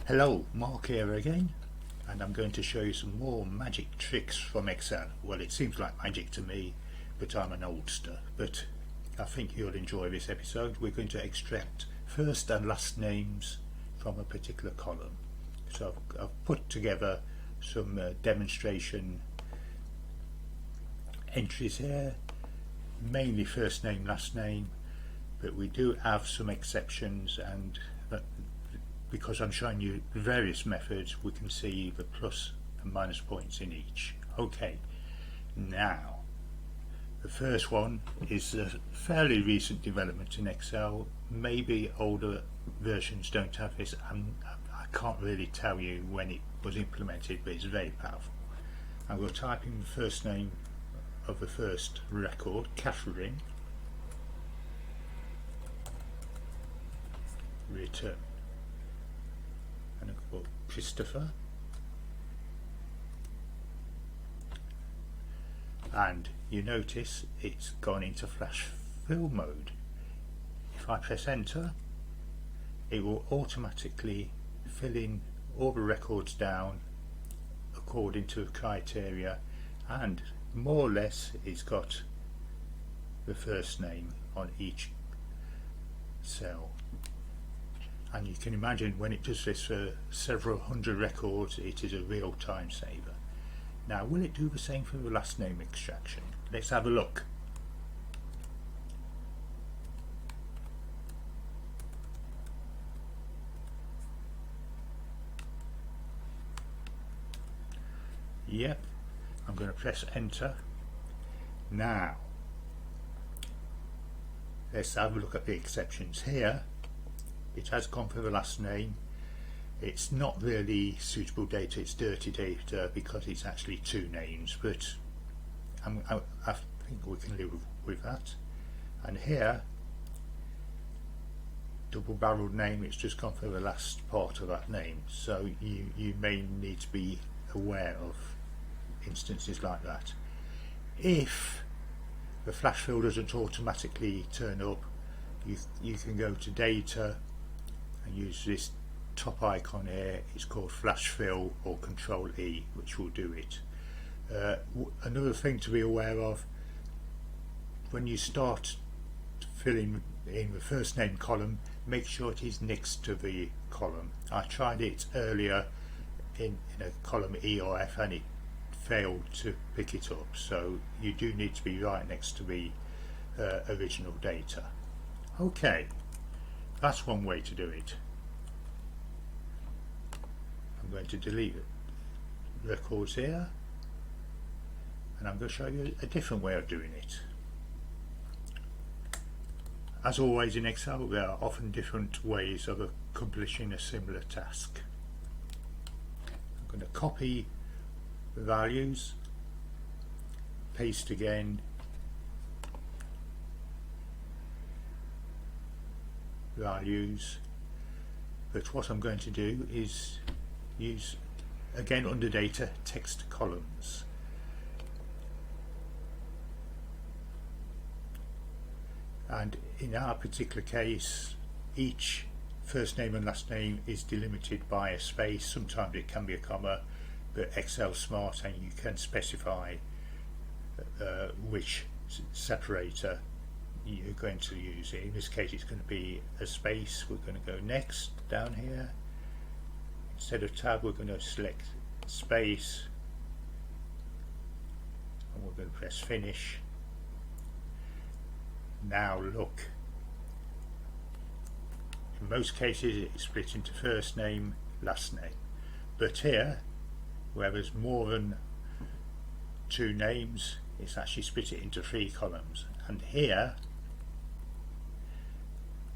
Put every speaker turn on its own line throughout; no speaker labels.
Hello, Mark here again, and I'm going to show you some more magic tricks from Excel. Well, it seems like magic to me, but I'm an oldster. But I think you'll enjoy this episode. We're going to extract first and last names from a particular column. So I've put together some demonstration entries here, mainly first name, last name, but we do have some exceptions, and because I'm showing you various methods, we can see the plus and minus points in each. Okay, now the first one is a fairly recent development in Excel. Maybe older versions don't have this. I can't really tell you when it was implemented, but it's very powerful. I'm going to type in the first name of the first record, Catherine, return, and I'll call Christopher, and you notice it's gone into flash fill mode. If I press enter, it will automatically fill in all the records down according to the criteria, and more or less it's got the first name on each cell. And you can imagine when it does this for several hundred records, it is a real time saver. Now, will it do the same for the last name extraction? Let's have a look. Yep, I'm going to press enter. Now, let's have a look at the exceptions here. It has gone for the last name. It's not really suitable data, it's dirty data because it's actually two names, but I think we can live with that. And here, double barreled name, it's just gone for the last part of that name. So you may need to be aware of instances like that. If the flash fill doesn't automatically turn up, you can go to data and use this top icon here. It's called flash fill or control E, which will do it. Another thing to be aware of, when you start filling in the first name column, make sure it is next to the column. I tried it earlier in a column E or F and it failed to pick it up, so you do need to be right next to the original data. Okay, that's one way to do it. I'm going to delete records here, and I'm going to show you a different way of doing it. As always in Excel, there are often different ways of accomplishing a similar task. I'm going to copy the values, paste again, values, but what I'm going to do is use again under data text columns. And in our particular case, each first name and last name is delimited by a space. Sometimes it can be a comma, but Excel's smart and you can specify which separator you're going to use. In this case it's going to be a space. We're going to go next down here. Instead of tab, we're going to select space and we're going to press finish. Now look, in most cases it's split into first name, last name, but here, where there's more than two names, it's actually split it into 3 columns, and here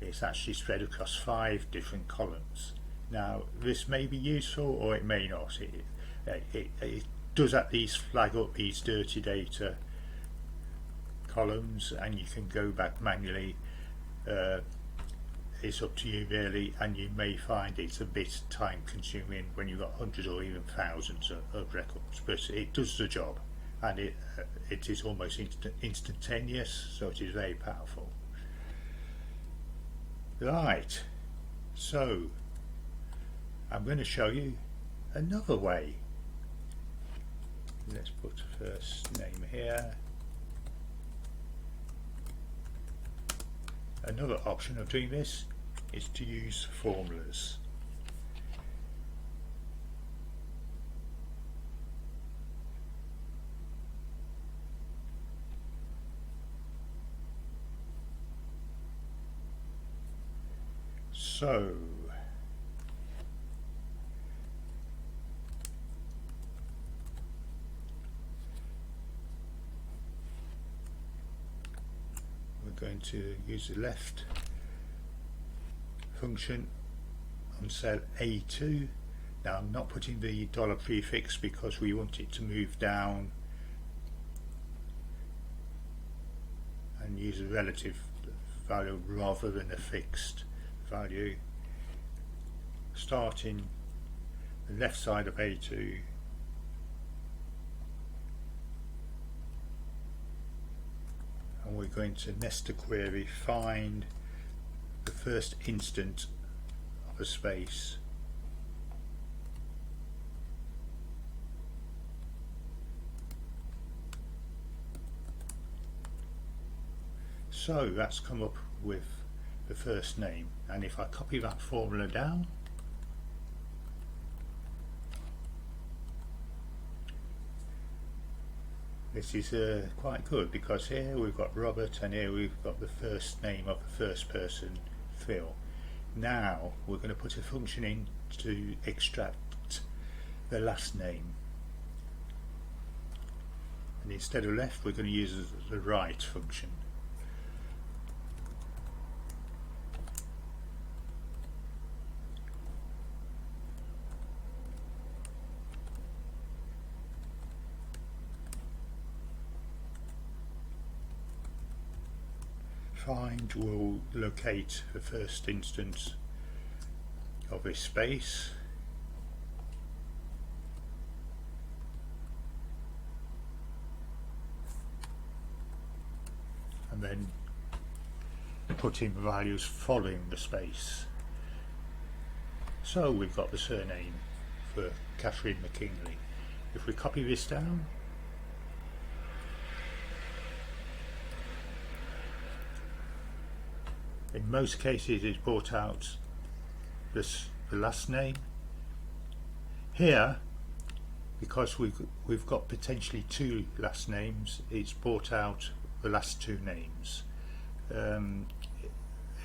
it's actually spread across 5 different columns. Now this may be useful or it may not. It does at least flag up these dirty data columns, and you can go back manually. It's up to you really, and you may find it's a bit time consuming when you've got hundreds or even thousands of records, but it does the job, and it is almost instantaneous, so it is very powerful. Right, so I'm going to show you another way. Let's put first name here. Another option of doing this is to use formulas. So we're going to use the left function on cell A2. Now I'm not putting the dollar prefix because we want it to move down and use a relative value rather than a fixed value. Starting the left side of A2, and we're going to nest a query, find the first instant of a space. So that's come up with the first name, and if I copy that formula down, this is quite good, because here we've got Robert and here we've got the first name of the first person, Phil. Now we're going to put a function in to extract the last name, and instead of left we're going to use the right function. Find will locate the first instance of a space, and then put in values following the space. So we've got the surname for Catherine McKinley. If we copy this down, in most cases it's brought out the last name. Here, because we've got potentially two last names, it's brought out the last two names. It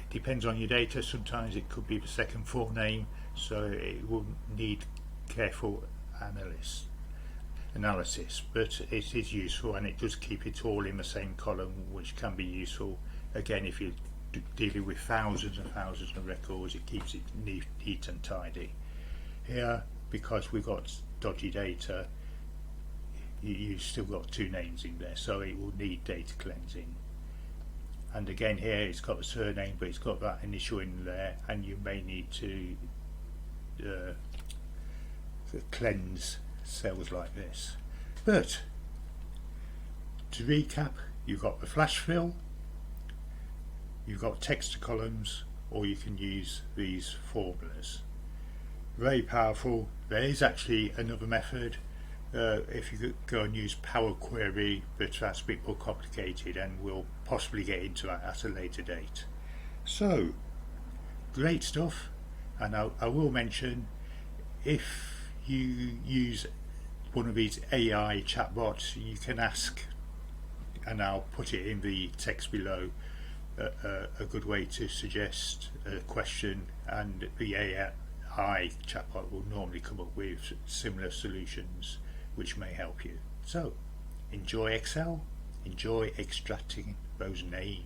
depends on your data. Sometimes it could be the second forename, so it will need careful analysis, but it is useful, and it does keep it all in the same column, which can be useful again if you're dealing with thousands and thousands of records. It keeps it neat and tidy. Here, because we've got dodgy data, you've still got two names in there, so it will need data cleansing. And again here it's got the surname, but it's got that initial in there, and you may need to cleanse cells like this. But to recap, you've got the flash fill, you've got text to columns, or you can use these formulas. Very powerful. There is actually another method if you could go and use Power Query, but that's a bit more complicated, and we'll possibly get into that at a later date. So great stuff, and I will mention, if you use one of these AI chatbots, you can ask, and I'll put it in the text below, a good way to suggest a question, and the AI chatbot will normally come up with similar solutions which may help you. So enjoy Excel, enjoy extracting those names.